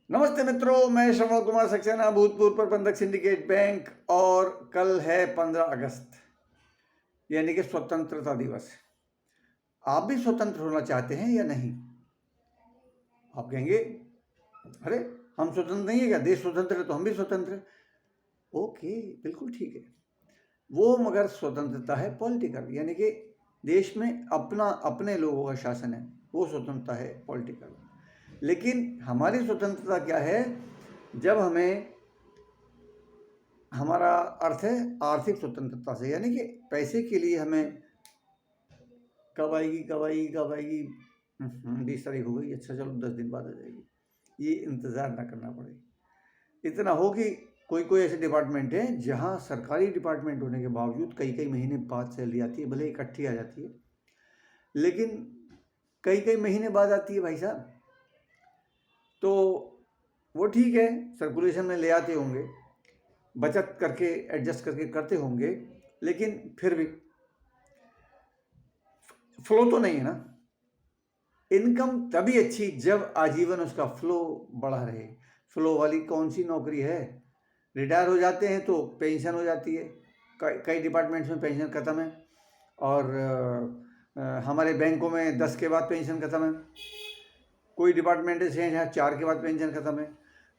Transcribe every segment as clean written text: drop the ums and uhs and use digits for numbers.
नमस्ते मित्रों, मैं श्रवण कुमार सक्सेना, भूतपूर्व प्रबंधक सिंडिकेट बैंक। और कल है 15 अगस्त, यानी कि स्वतंत्रता दिवस। आप भी स्वतंत्र होना चाहते हैं या नहीं? आप कहेंगे, अरे हम स्वतंत्र नहीं है क्या? देश स्वतंत्र है तो हम भी स्वतंत्र हैं। ओके, बिल्कुल ठीक है। वो मगर स्वतंत्रता है पॉलिटिकल, यानी कि देश में अपना अपने लोगों का शासन है, वो स्वतंत्रता है पॉलिटिकल। लेकिन हमारी स्वतंत्रता क्या है? जब हमें, हमारा अर्थ है आर्थिक स्वतंत्रता से, यानी कि पैसे के लिए हमें कब आएगी कब आएगी कब आएगी, 20 तारीख हो गई, अच्छा चलो 10 दिन बाद आ जाएगी, ये इंतज़ार ना करना पड़े। इतना हो कि कोई कोई ऐसे डिपार्टमेंट हैं जहां सरकारी डिपार्टमेंट होने के बावजूद कई कई महीने बाद सैलरी आती है, भले इकट्ठी आ जाती है, लेकिन कई कई महीने बाद आती है भाई साहब। तो वो ठीक है, सर्कुलेशन में ले आते होंगे, बचत करके एडजस्ट करके करते होंगे, लेकिन फिर भी फ्लो तो नहीं है ना। इनकम तभी अच्छी जब आजीवन उसका फ्लो बढ़ा रहे। फ्लो वाली कौन सी नौकरी है? रिटायर हो जाते हैं तो पेंशन हो जाती है, कई डिपार्टमेंट्स में पेंशन ख़त्म है, और हमारे बैंकों में 10 के बाद पेंशन ख़त्म है। कोई डिपार्टमेंट हैं जहाँ 4 के बाद पेंशन ख़त्म है।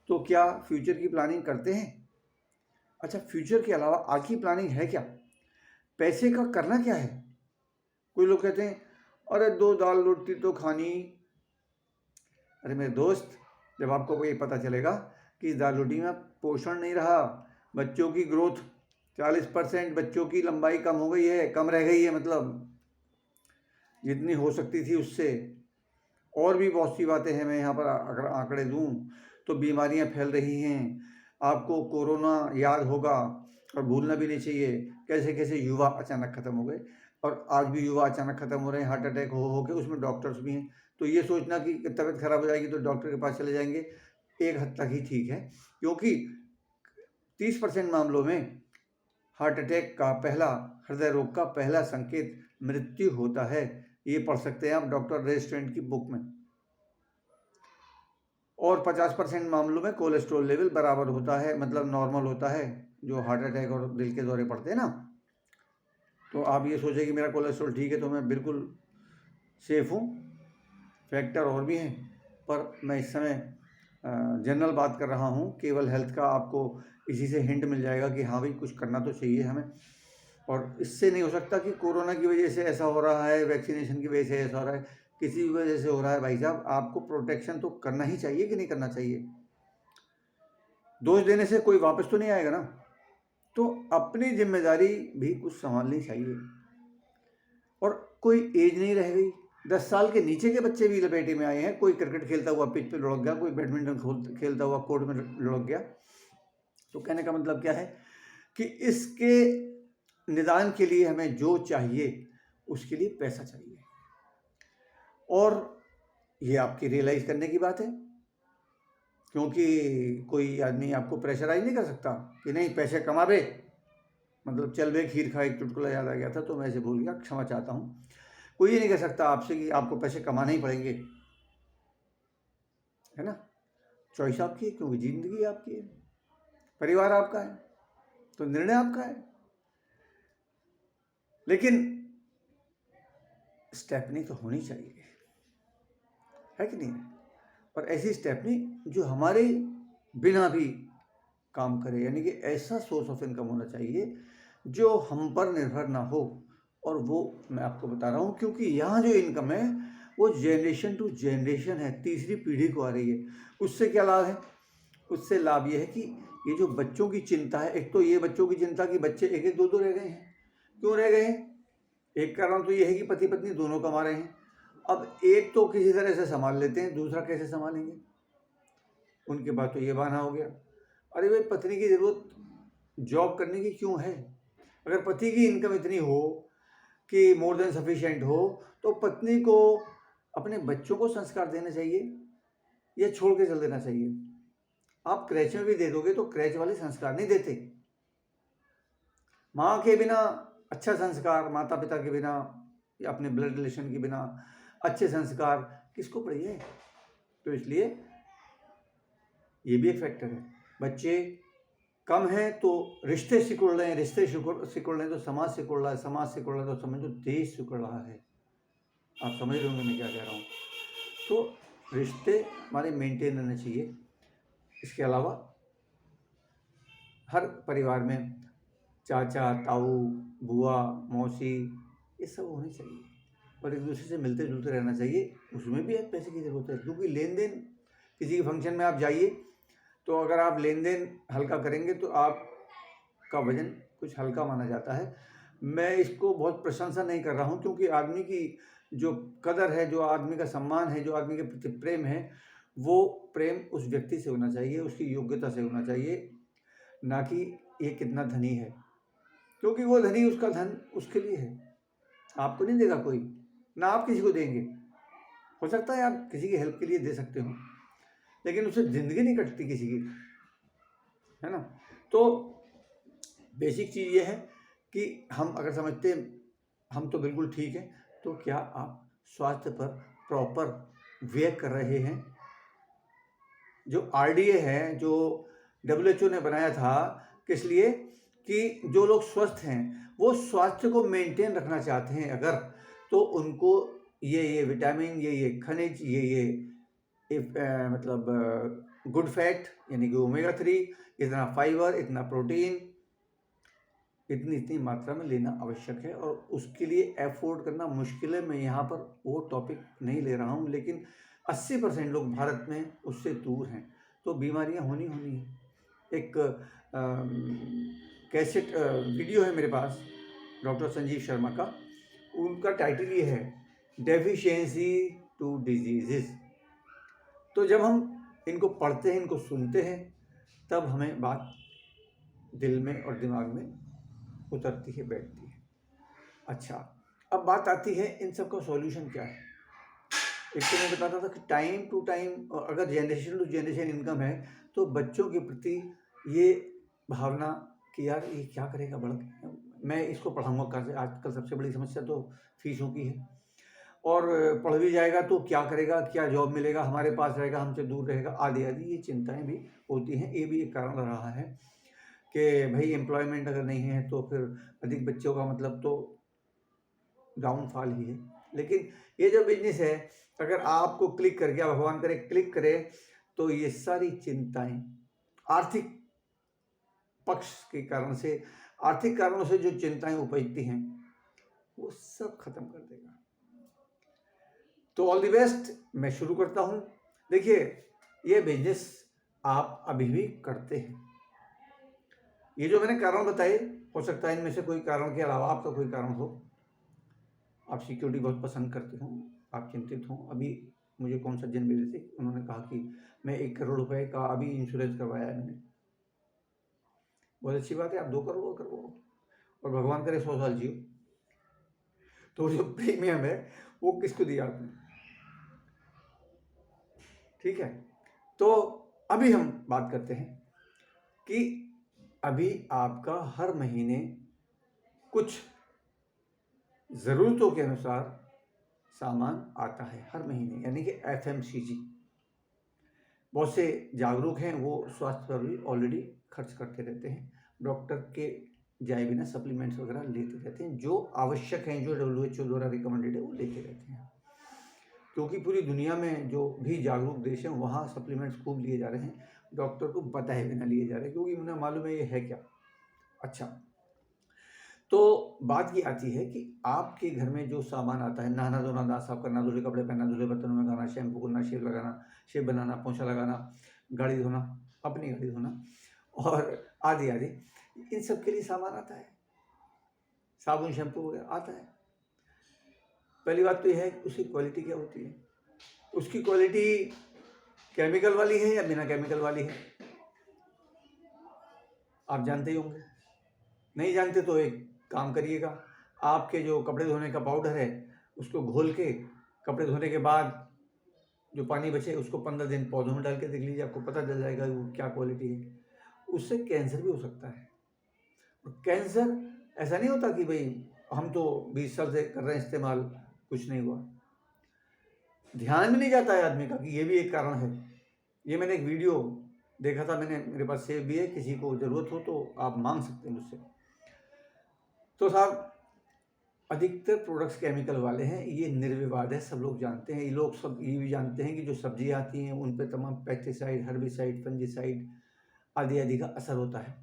तो क्या फ्यूचर की प्लानिंग करते हैं? अच्छा, फ्यूचर के अलावा आगे की प्लानिंग है क्या? पैसे का करना क्या है? कोई लोग कहते हैं, अरे 2 दाल रोटी तो खानी। अरे मेरे दोस्त, जब आपको ये पता चलेगा कि इस दाल रोटी में पोषण नहीं रहा, बच्चों की ग्रोथ 40%, बच्चों की लंबाई कम हो गई है, कम रह गई है, मतलब जितनी हो सकती थी उससे, और भी बहुत सी बातें हैं। मैं यहाँ पर अगर आंकड़े दूँ तो बीमारियाँ फैल रही हैं। आपको कोरोना याद होगा, और भूलना भी नहीं चाहिए कैसे कैसे युवा अचानक ख़त्म हो गए, और आज भी युवा अचानक ख़त्म हो रहे हैं, हार्ट अटैक हो के, उसमें डॉक्टर्स भी हैं। तो ये सोचना कि तबीयत खराब हो जाएगी तो डॉक्टर के पास चले जाएंगे, एक हद तक ही ठीक है, क्योंकि 30% मामलों में हार्ट अटैक का पहला, हृदय रोग का पहला संकेत मृत्यु होता है। ये पढ़ सकते हैं आप डॉक्टर रेस्टोरेंट की बुक में। और 50% मामलों में कोलेस्ट्रॉल लेवल बराबर होता है, मतलब नॉर्मल होता है, जो हार्ट अटैक और दिल के दौरे पड़ते हैं ना। तो आप ये सोचें कि मेरा कोलेस्ट्रॉल ठीक है तो मैं बिल्कुल सेफ हूँ। फैक्टर और भी हैं, पर मैं इस समय जनरल बात कर रहा हूँ, केवल हेल्थ का। आपको इसी से हिंट मिल जाएगा कि हाँ भाई, कुछ करना तो चाहिए हमें। और इससे नहीं हो सकता कि कोरोना की वजह से ऐसा हो रहा है, वैक्सीनेशन की वजह से ऐसा हो रहा है, किसी भी वजह से हो रहा है। भाई साहब, आपको प्रोटेक्शन तो करना ही चाहिए कि नहीं करना चाहिए? दोष देने से कोई वापस तो नहीं आएगा ना। तो अपनी जिम्मेदारी भी कुछ संभालनी चाहिए। और कोई एज नहीं रह गई, 10 साल के नीचे के बच्चे भी लपेटे में आए हैं। कोई क्रिकेट खेलता हुआ पिच पे लुढ़क गया, कोई बैडमिंटन खेलता हुआ कोर्ट में लुढ़क गया। तो कहने का मतलब क्या है कि इसके निदान के लिए हमें जो चाहिए उसके लिए पैसा चाहिए। और ये आपकी रियलाइज करने की बात है, क्योंकि कोई आदमी आपको प्रेशराइज नहीं कर सकता कि नहीं पैसे कमा बे, मतलब चल बे खीर खा, एक चुटकुला याद आ गया था तो मैं ऐसे भूल गया, क्षमा चाहता हूँ। कोई ये नहीं कह सकता आपसे कि आपको पैसे कमाने ही पड़ेंगे, है ना। चॉइस आपकी है, क्योंकि जिंदगी आपकी है, परिवार आपका है, तो निर्णय आपका है। लेकिन स्टेपनी तो होनी चाहिए, है कि नहीं? और ऐसी स्टेपनी जो हमारे बिना भी काम करे, यानी कि ऐसा सोर्स ऑफ इनकम होना चाहिए जो हम पर निर्भर ना हो। और वो मैं आपको बता रहा हूँ, क्योंकि यहाँ जो इनकम है वो जनरेशन टू जनरेशन है, तीसरी पीढ़ी को आ रही है। उससे क्या लाभ है? उससे लाभ ये है कि ये जो बच्चों की चिंता है, एक तो ये बच्चों की चिंता कि बच्चे एक एक दो दो रह गए हैं। क्यों रह गए हैं? एक कारण तो ये है कि पति पत्नी दोनों कमा रहे हैं। अब एक तो किसी तरह से संभाल लेते हैं, दूसरा कैसे संभालेंगे? उनके पास तो ये बहाना हो गया, अरे भाई पत्नी की ज़रूरत जॉब करने की क्यों है? अगर पति की इनकम इतनी हो कि मोर देन सफिशिएंट हो, तो पत्नी को अपने बच्चों को संस्कार देना चाहिए या छोड़ के चल देना चाहिए? आप क्रैच में भी दे दोगे तो क्रैच वाले संस्कार नहीं देते। माँ के बिना अच्छा संस्कार, माता पिता के बिना या अपने ब्लड रिलेशन के बिना अच्छे संस्कार किसको पड़ेंगे? तो इसलिए ये भी एक फैक्टर है। बच्चे कम हैं तो रिश्ते सिकुड़ रहे हैं, रिश्ते सिकुड़ रहे हैं तो समाज सिकुड़ रहा है, समाज सिकुड़ रहा है तो समझो देश सिकुड़ रहा है। आप समझ रहे होंगे मैं क्या कह रहा हूँ। तो रिश्ते हमारे मेंटेन रहने चाहिए। इसके अलावा हर परिवार में चाचा, ताऊ, बुआ, मौसी ये सब होने चाहिए और एक दूसरे से मिलते जुलते रहना चाहिए। उसमें भी पैसे की ज़रूरत है, क्योंकि लेन देन, किसी के फंक्शन में आप जाइए तो अगर आप लेन देन हल्का करेंगे तो आपका वजन कुछ हल्का माना जाता है। मैं इसको बहुत प्रशंसा नहीं कर रहा हूँ, क्योंकि आदमी की जो कदर है, जो आदमी का सम्मान है, जो आदमी के प्रति प्रेम है, वो प्रेम उस व्यक्ति से होना चाहिए, उसकी योग्यता से होना चाहिए, ना कि ये कितना धनी है। क्योंकि वो धनी, उसका धन उसके लिए है, आपको नहीं देगा कोई, ना आप किसी को देंगे। हो सकता है आप किसी की हेल्प के लिए दे सकते हो, लेकिन उससे ज़िंदगी नहीं कटती किसी की, है ना। तो बेसिक चीज़ ये है कि हम अगर समझते हैं हम तो बिल्कुल ठीक है, तो क्या आप स्वास्थ्य पर प्रॉपर व्यय कर रहे हैं? जो RDA है, जो WHO ने बनाया था, किस लिए? कि जो लोग स्वस्थ हैं वो स्वास्थ्य को मेंटेन रखना चाहते हैं अगर, तो उनको ये विटामिन, ये खनिज, ये मतलब गुड फैट यानी कि ओमेगा 3, इतना फाइबर, इतना प्रोटीन, इतनी मात्रा में लेना आवश्यक है। और उसके लिए एफोर्ड करना मुश्किल है। मैं यहाँ पर वो टॉपिक नहीं ले रहा हूँ, लेकिन 80% लोग भारत में उससे दूर हैं, तो बीमारियाँ होनी है। एक कैसेट वीडियो है मेरे पास डॉक्टर संजीव शर्मा का, उनका टाइटल ये है डेफिशिएंसी टू डिजीजेस। तो जब हम इनको पढ़ते हैं, इनको सुनते हैं, तब हमें बात दिल में और दिमाग में उतरती है, बैठती है। अच्छा, अब बात आती है इन सब का सॉल्यूशन क्या है। एक तो मैं बताता था कि टाइम टू टाइम, अगर जनरेशन टू जनरेशन इनकम है, तो बच्चों के प्रति ये भावना कि यार ये क्या करेगा बढ़ के, मैं इसको पढ़ाऊँगा कैसे। आजकल सबसे बड़ी समस्या तो फीसों की है, और पढ़ भी जाएगा तो क्या करेगा, क्या जॉब मिलेगा, हमारे पास रहेगा, हमसे दूर रहेगा, आदि आदि ये चिंताएं भी होती हैं। ये भी एक कारण रहा है कि भाई एम्प्लॉयमेंट अगर नहीं है तो फिर अधिक बच्चों का मतलब तो डाउनफॉल ही है। लेकिन ये जो बिजनेस है, अगर आपको क्लिक कर गया, भगवान करे क्लिक करे, तो ये सारी चिंताएं आर्थिक पक्ष के कारण से, आर्थिक कारणों से जो चिंताएं उपजती हैं, वो सब खत्म कर देगा। तो ऑल द बेस्ट, मैं शुरू करता हूं। देखिए, ये बिजनेस आप अभी भी करते हैं, ये जो मैंने कारण बताए, हो सकता है इनमें से कोई कारण के अलावा आपका कोई कारण हो। आप सिक्योरिटी बहुत पसंद करते हो, आप चिंतित हो। अभी मुझे कौन सा जन मिले थे, उन्होंने कहा कि मैं 1 करोड़ रुपए का अभी इंश्योरेंस करवाया है मैंने। बहुत अच्छी बात है, आप 2 करोड़ करवाओ और भगवान करे 100 साल जियो। तो जो प्रीमियम है वो किसको दिया आपने? ठीक है। तो अभी हम बात करते हैं कि अभी आपका हर महीने कुछ ज़रूरतों के अनुसार सामान आता है हर महीने, यानी कि FMCG। बहुत से जागरूक हैं, वो स्वास्थ्य पर भी ऑलरेडी खर्च करते रहते हैं, डॉक्टर के जाए बिना सप्लीमेंट्स वगैरह लेते रहते हैं, जो आवश्यक हैं, जो WHO द्वारा रिकमेंडेड है, वो लेते रहते हैं। क्योंकि पूरी दुनिया में जो भी जागरूक देश हैं, वहाँ सप्लीमेंट्स खूब लिए जा रहे हैं, डॉक्टर को बताए बिना लिए जा रहे हैं, क्योंकि उन्हें मालूम है ये है क्या। अच्छा, तो बात ये आती है कि आपके घर में जो सामान आता है, नहाना धोना, दांत साफ करना, धुले कपड़े पहनना, धुले बर्तनों में खाना, शैम्पू करना, शेव लगाना, शेव बनाना, पोंछा लगाना, गाड़ी धोना, अपनी गाड़ी धोना, और आदि आदि, इन सब के लिए सामान आता है, साबुन शैम्पू वगैरह आता है। पहली बात तो यह है कि उसकी क्वालिटी क्या होती है, उसकी क्वालिटी केमिकल वाली है या बिना केमिकल वाली है, आप जानते ही होंगे। नहीं जानते तो एक काम करिएगा, आपके जो कपड़े धोने का पाउडर है उसको घोल के कपड़े धोने के बाद जो पानी बचे उसको 15 दिन पौधों में डाल के देख लीजिए, आपको पता चल जाएगा वो क्या क्वालिटी है। उससे कैंसर भी हो सकता है। और कैंसर ऐसा नहीं होता कि भाई हम तो 20 साल से कर रहे हैं इस्तेमाल, कुछ नहीं हुआ। ध्यान में नहीं जाता है आदमी का कि ये भी एक कारण है। ये मैंने एक वीडियो देखा था मैंने, मेरे पास सेव भी है, किसी को ज़रूरत हो तो आप मांग सकते हैं मुझसे। तो साहब अधिकतर प्रोडक्ट्स केमिकल वाले हैं, ये निर्विवाद है, सब लोग जानते हैं। ये लोग सब ये भी जानते हैं कि जो सब्जियां आती हैं उन पे तमाम पेस्टिसाइड, हर्बिसाइड, फंजीसाइड आदि आदि का असर होता है।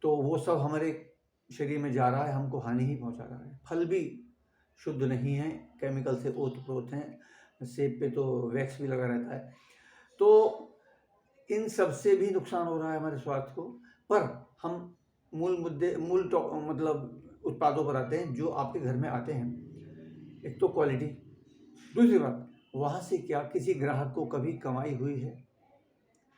तो वो सब हमारे शरीर में जा रहा है, हमको हानि ही पहुंचा रहा है। फल भी शुद्ध नहीं है, केमिकल से ओत-प्रोत हैं, सेब पे तो वैक्स भी लगा रहता है। तो इन सब से भी नुकसान हो रहा है हमारे स्वास्थ्य को। पर हम मूल मुद्दे मतलब उत्पादों पर आते हैं जो आपके घर में आते हैं। एक तो क्वालिटी, दूसरी बात वहाँ से क्या किसी ग्राहक को कभी कमाई हुई है?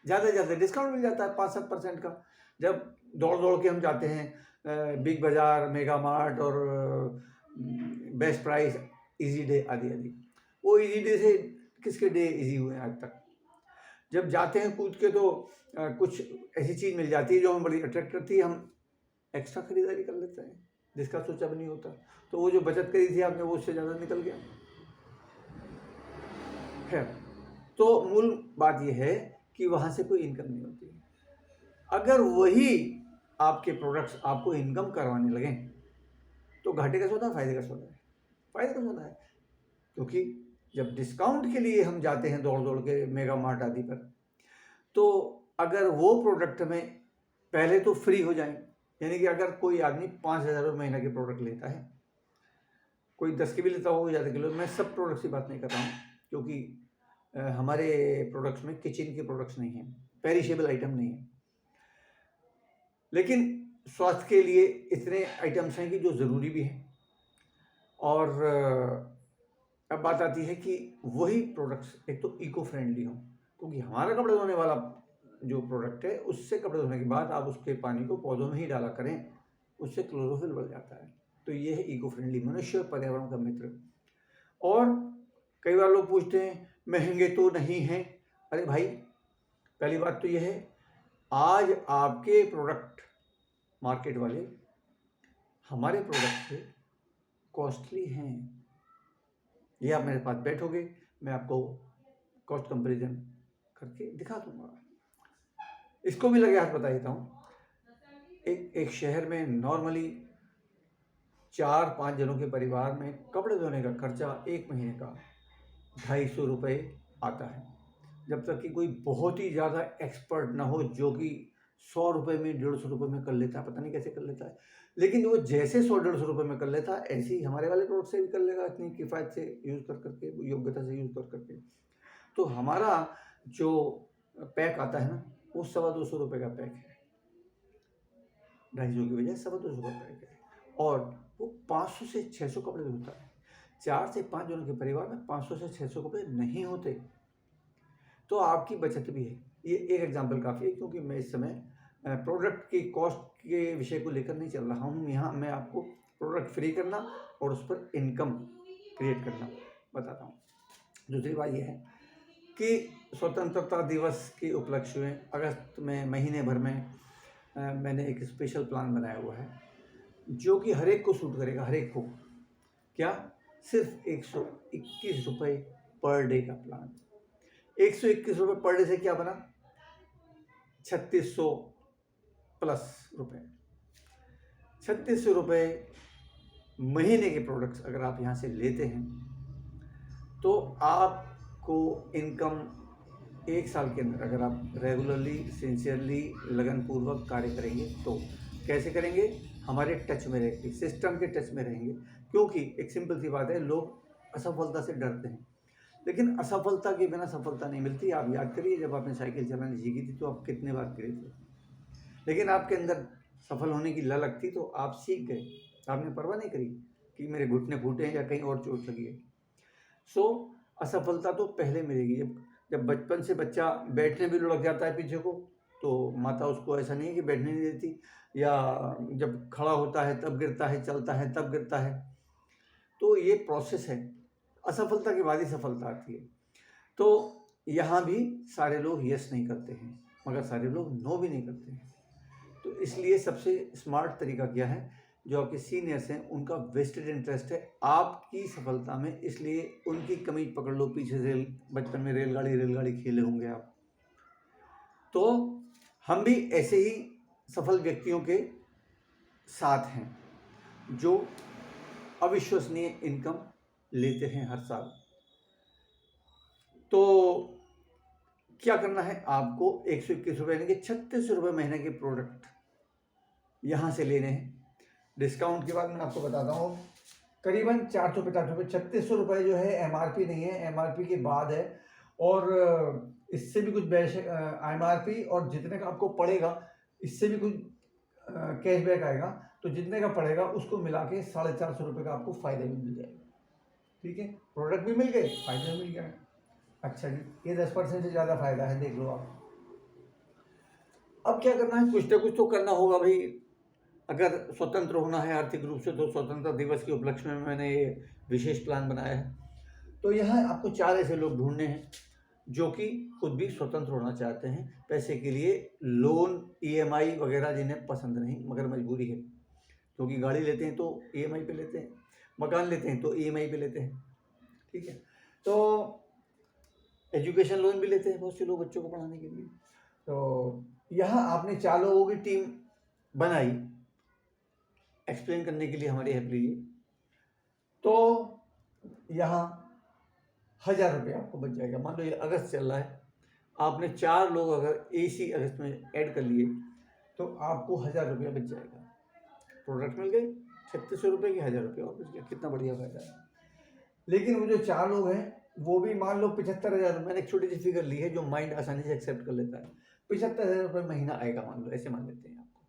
ज़्यादा से ज़्यादा डिस्काउंट मिल जाता है 5-7% का। जब दौड़ के हम जाते हैं बिग बाज़ार, मेगा मार्ट और बेस्ट प्राइस, इजी डे आदि आदि। वो इजी डे से किसके डे इजी हुए हैं आज तक? जब जाते हैं कूद के तो कुछ ऐसी चीज़ मिल जाती है जो हमें बड़ी अट्रैक्ट करती है, हम एक्स्ट्रा खरीदारी कर लेते हैं जिसका सोचा भी नहीं होता। तो वो जो बचत करी थी आपने वो उससे ज़्यादा निकल गया। खैर, तो मूल बात यह है कि वहाँ से कोई इनकम नहीं होती। अगर वही आपके प्रोडक्ट्स आपको इनकम करवाने लगें तो घाटे का सौदा, फायदे का सौदा है? फायदे का सौदा है, क्योंकि जब डिस्काउंट के लिए हम जाते हैं दौड़ के मेगा मार्ट आदि पर, तो अगर वो प्रोडक्ट में पहले तो फ्री हो जाए, यानी कि अगर कोई आदमी 5,000 रुपये महीना के प्रोडक्ट लेता है, कोई 10 के भी लेता हो, ज़्यादा किलो, मैं सब प्रोडक्ट्स की बात नहीं कर रहा हूँ, क्योंकि हमारे प्रोडक्ट्स में किचन के प्रोडक्ट्स नहीं हैं, पेरिशेबल आइटम नहीं है, लेकिन स्वास्थ्य के लिए इतने आइटम्स हैं कि जो ज़रूरी भी हैं। और अब बात आती है कि वही प्रोडक्ट्स एक तो इको फ्रेंडली हों, क्योंकि हमारा कपड़े धोने वाला जो प्रोडक्ट है उससे कपड़े धोने के बाद आप उसके पानी को पौधों में ही डाला करें, उससे क्लोरोफिल बढ़ जाता है। तो ये है इको फ्रेंडली, मनुष्य और पर्यावरण का मित्र। और कई बार लोग पूछते हैं महंगे तो नहीं हैं। अरे भाई, पहली बात तो यह है, आज आपके प्रोडक्ट मार्केट वाले हमारे प्रोडक्ट से कॉस्टली हैं। ये आप मेरे पास बैठोगे, मैं आपको कॉस्ट कंपैरिजन करके दिखा दूंगा। इसको भी लगे हाथ बता देता हूँ। एक शहर में नॉर्मली 4-5 जनों के परिवार में कपड़े धोने का खर्चा एक महीने का 250 रुपये आता है। जब तक कि कोई बहुत ही ज़्यादा एक्सपर्ट ना हो, जो कि 100 रुपये में, 150 रुपये में कर लेता है, पता नहीं कैसे कर लेता है, लेकिन वो जैसे 100-150 रुपये में कर लेता है, ऐसे ही हमारे वाले प्रोडक्ट से भी कर लेगा, इतनी किफ़ायत से यूज़ कर करके, योग्यता से यूज़ कर करके। तो हमारा जो पैक आता है ना, वो 225 रुपये का पैक है, 250 की बजाय 225 का पैक है, और वो 500 से 600 कपड़े धोता है। 4 से 5 जनों के परिवार में 500 से 600 कपड़े नहीं होते, तो आपकी बचत भी है। ये एक एग्जांपल काफ़ी है, क्योंकि मैं इस समय प्रोडक्ट की कॉस्ट के विषय को लेकर नहीं चल रहा हूँ। यहाँ मैं आपको प्रोडक्ट फ्री करना और उस पर इनकम क्रिएट करना बताता हूँ। दूसरी बात यह है कि स्वतंत्रता दिवस के उपलक्ष्य में अगस्त में महीने भर में मैंने एक स्पेशल प्लान बनाया हुआ है, जो कि हर एक को सूट करेगा, हर एक को। क्या? सिर्फ 121 रुपये पर डे का प्लान। 121 रुपये पर डे से क्या बना? 3600 प्लस रुपये। 3600 रुपये महीने के प्रोडक्ट्स अगर आप यहाँ से लेते हैं तो आपको इनकम 1 साल के अंदर, अगर आप रेगुलरली, सिंसियरली, लगनपूर्वक कार्य करेंगे तो कैसे करेंगे? हमारे टच में रहेंगे, सिस्टम के टच में रहेंगे। क्योंकि एक सिंपल सी बात है, लोग असफलता से डरते हैं, लेकिन असफलता के बिना सफलता नहीं मिलती। आप याद करिए, जब आपने साइकिल चलानी सीखी थी तो आप कितने बार गिरे थे, लेकिन आपके अंदर सफल होने की ललक थी तो आप सीख गए, आपने परवाह नहीं करी कि मेरे घुटने फूटे हैं या कहीं और चोट लगी है। सो असफलता तो पहले मिलेगी। जब बचपन से बच्चा बैठने भी लुढ़क जाता है पीछे को, तो माता उसको ऐसा नहीं है कि बैठने नहीं देती, या जब खड़ा होता है तब गिरता है, चलता है तब गिरता है। तो ये प्रोसेस है, असफलता के बाद ही सफलता आती है। तो यहाँ भी सारे लोग यस नहीं करते हैं, मगर सारे लोग नो भी नहीं करते हैं। तो इसलिए सबसे स्मार्ट तरीका क्या है? जो आपके सीनियर्स हैं उनका वेस्टेड इंटरेस्ट है आपकी सफलता में, इसलिए उनकी कमीज पकड़ लो पीछे से। बचपन में रेलगाड़ी खेले होंगे आप, तो हम भी ऐसे ही सफल व्यक्तियों के साथ हैं जो अविश्वसनीय इनकम लेते हैं हर साल। तो क्या करना है आपको, 121 रुपये यानी कि 36 रुपये महीने के प्रोडक्ट यहाँ से लेने हैं। डिस्काउंट के बाद मैं आपको बताता हूँ, करीबन 450 रुपये, 3600 रुपये जो है MRP नहीं है, MRP के बाद है। और इससे भी कुछ MRP और जितने का आपको पड़ेगा इससे भी कुछ कैशबैक आएगा, तो जितने का पड़ेगा उसको मिला के 450 रुपये का आपको फ़ायदा भी मिल जाएगा। ठीक है, प्रोडक्ट भी मिल गए, फ़ायदा भी मिल गया। अच्छा जी, ये 10% से ज़्यादा फ़ायदा है, देख लो आप। अब क्या करना है, कुछ ना कुछ तो करना होगा भाई। अगर स्वतंत्र होना है आर्थिक रूप से, तो स्वतंत्रता दिवस के उपलक्ष्य में मैंने ये विशेष प्लान बनाया है। तो यहाँ आपको 4 ऐसे लोग ढूंढने हैं जो कि खुद भी स्वतंत्र होना चाहते हैं, पैसे के लिए लोन EMI वगैरह जिन्हें पसंद नहीं मगर मजबूरी है, क्योंकि गाड़ी लेते हैं तो EMI पे लेते हैं, मकान लेते हैं तो EMI पे लेते हैं। ठीक है, तो एजुकेशन लोन भी लेते हैं बहुत से लोग बच्चों को पढ़ाने के लिए। तो यहाँ आपने 4 लोगों की टीम बनाई एक्सप्लेन करने के लिए हमारी हेल्प लीजिए। तो यहाँ 1000 रुपये आपको बच जाएगा। मान लो ये अगस्त चल रहा है, आपने 4 लोग अगर इसी अगस्त में ऐड कर लिए तो आपको 1000 रुपया बच जाएगा। प्रोडक्ट मिल गए 3600 रुपये के, 1000 रुपये और बच गया, कितना बढ़िया फायदा है। लेकिन वो जो 4 लोग हैं वो भी मान लो 75,000, मैंने एक छोटी सी फिगर ली है जो माइंड आसानी से एक्सेप्ट कर लेता है। 75,000 रुपये महीना आएगा, मान लो, ऐसे मान लेते हैं आपको।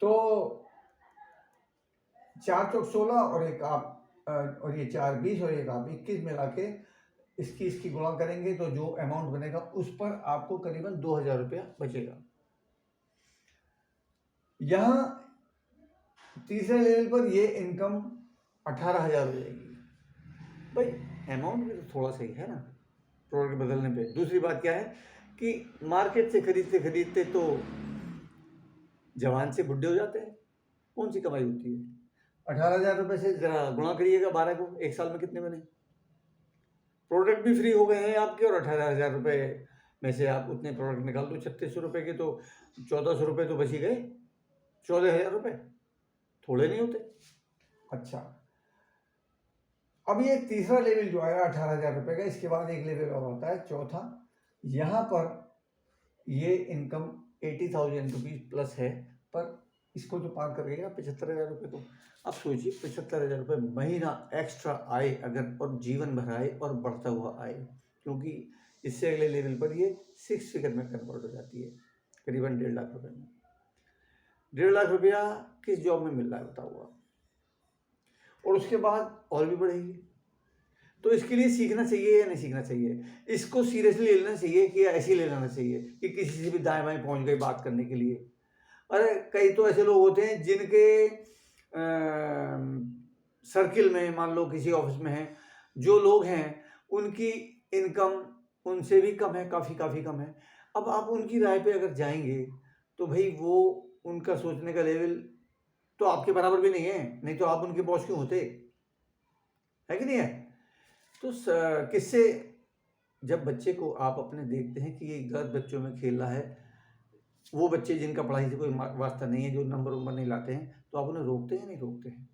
तो 4 चौक 16 और एक आप और ये 4 20 और एक आप 21 मिला के इसकी गुणा करेंगे तो जो अमाउंट बनेगा उस पर आपको करीबन 2000 रुपया बचेगा। यहाँ तीसरे लेवल पर ये इनकम 18,000 हो जाएगी। भाई अमाउंट भी तो थोड़ा सही है ना प्रोडक्ट बदलने पे। दूसरी बात क्या है कि मार्केट से खरीदते खरीदते तो जवान से बुढ़े हो जाते हैं, कौन सी कमाई होती है। 18,000 रुपये से जरा गुणा करिएगा 12 को, एक साल में कितने बने। प्रोडक्ट भी फ्री हो गए हैं आपके, और 18,000 रुपये में से आप उतने प्रोडक्ट निकाल दो 3600 रुपये के, तो 1400 रुपये तो बच ही गए। 14,000 रुपये थोड़े नहीं होते। अच्छा, अब ये तीसरा लेवल जो आया 18,000 रुपये का, इसके बाद एक लेवल और होता है चौथा। यहाँ पर ये इनकम 80,000 रुपीज़ प्लस है, पर इसको जो पार कर गया 75,000 रुपये, तो आप सोचिए 75,000 रुपये महीना एक्स्ट्रा आए अगर, और जीवन भर आए और बढ़ता हुआ आए, क्योंकि इससे अगले लेवल पर ये 6 फिगर में कन्वर्ट हो जाती है, करीबन 1.5 लाख रुपये में। 1.5 लाख रुपया किस जॉब में मिल रहा है बताओ आप, और उसके बाद और भी बढ़ेगी। तो इसके लिए सीखना चाहिए या नहीं सीखना चाहिए, इसको सीरियसली ले लेना चाहिए कि ऐसे ही ले लेना चाहिए कि किसी से भी दाएं बाएं पहुंच गए बात करने के लिए। अरे कई तो ऐसे लोग होते हैं जिनके सर्किल में, मान लो किसी ऑफिस में है, जो लोग हैं उनकी इनकम उनसे भी कम है, काफ़ी कम है। अब आप उनकी राय पे अगर जाएंगे तो भाई वो उनका सोचने का लेवल तो आपके बराबर भी नहीं है, नहीं तो आप उनके बॉस क्यों होते, है कि नहीं है। तो किससे, जब बच्चे को आप अपने देखते हैं कि ये गलत बच्चों में खेल रहा है, वो बच्चे जिनका पढ़ाई से कोई वास्ता नहीं है, जो नंबर नहीं लाते हैं, तो आप उन्हें रोकते हैं नहीं रोकते हैं।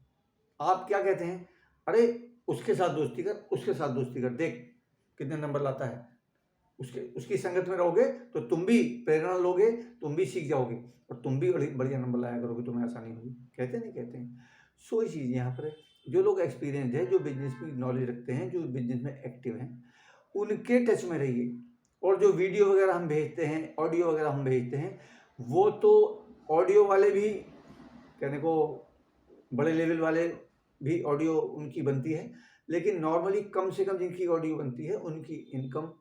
आप क्या कहते हैं, अरे उसके साथ दोस्ती कर, उसके साथ दोस्ती कर, देख कितने नंबर लाता है, उसकी संगत में रहोगे तो तुम भी प्रेरणा लोगे, तुम भी सीख जाओगे और तुम भी बढ़िया नंबर लाया करोगे, तुम्हें आसानी होगी। कहते नहीं कहते हैं। सो ये चीज़ यहाँ पर है, जो लोग एक्सपीरियंस है, जो बिजनेस की नॉलेज रखते हैं, जो बिजनेस में एक्टिव हैं, उनके टच में रहिए। और जो वीडियो वगैरह हम भेजते हैं, ऑडियो वगैरह हम भेजते हैं, वो तो ऑडियो वाले भी, कहने को बड़े लेवल वाले भी ऑडियो उनकी बनती है, लेकिन नॉर्मली कम से कम जिनकी ऑडियो बनती है उनकी इनकम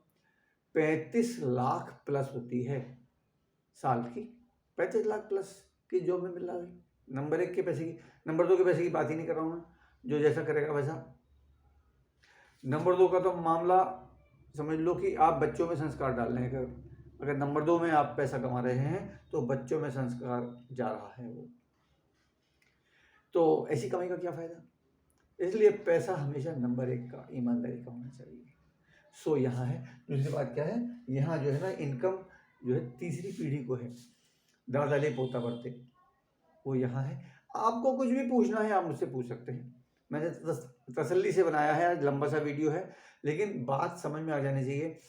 35 लाख प्लस होती है साल की। 35 लाख प्लस की जॉब में मिल रहा है। नंबर 1 के पैसे की, नंबर 2 के पैसे की बात ही नहीं कर रहा हूँ मैं, जो जैसा करेगा वैसा। नंबर 2 का तो मामला समझ लो कि आप बच्चों में संस्कार डाल रहे हैं। अगर नंबर 2 में आप पैसा कमा रहे हैं तो बच्चों में संस्कार जा रहा है वो, तो ऐसी कमाई का क्या फ़ायदा। इसलिए पैसा हमेशा नंबर 1 का ईमानदारी का होना चाहिए। सो यहाँ है। दूसरी बात क्या है, यहाँ जो है ना इनकम जो है तीसरी पीढ़ी को है, दादा ले पोता बढ़ते, वो यहाँ है। आपको कुछ भी पूछना है आप मुझसे पूछ सकते हैं। मैंने तसल्ली से बनाया है, आज लंबा सा वीडियो है लेकिन बात समझ में आ जानी चाहिए।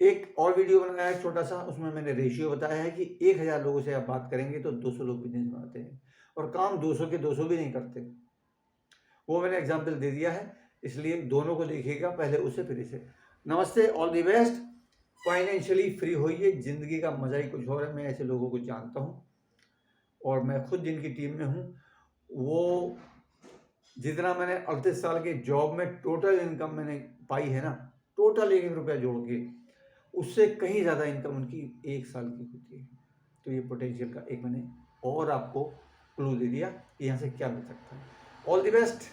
एक और वीडियो बनाया है छोटा सा, उसमें मैंने रेशियो बताया है कि 1000 लोगों से आप बात करेंगे तो 200 लोग बिजनेस बनाते हैं, और काम 200 के 200 भी नहीं करते। वो मैंने एग्जाम्पल दे दिया है, इसलिए दोनों को देखिएगा, पहले उसे फिर इसे। नमस्ते, all the best. Financially free होइए, जिंदगी का मजा ही कुछ और है। मैं ऐसे लोगों को जानता हूँ और मैं खुद जिनकी टीम में हूँ, वो जितना मैंने 38 साल के जॉब में टोटल इनकम मैंने पाई है ना, टोटल 1 रुपया जोड़ के, उससे कहीं ज़्यादा इनकम उनकी 1 साल की होती है। तो ये पोटेंशियल का एक मैंने और आपको क्लू दे दिया कि यहाँ से क्या मिल सकता है। All the best.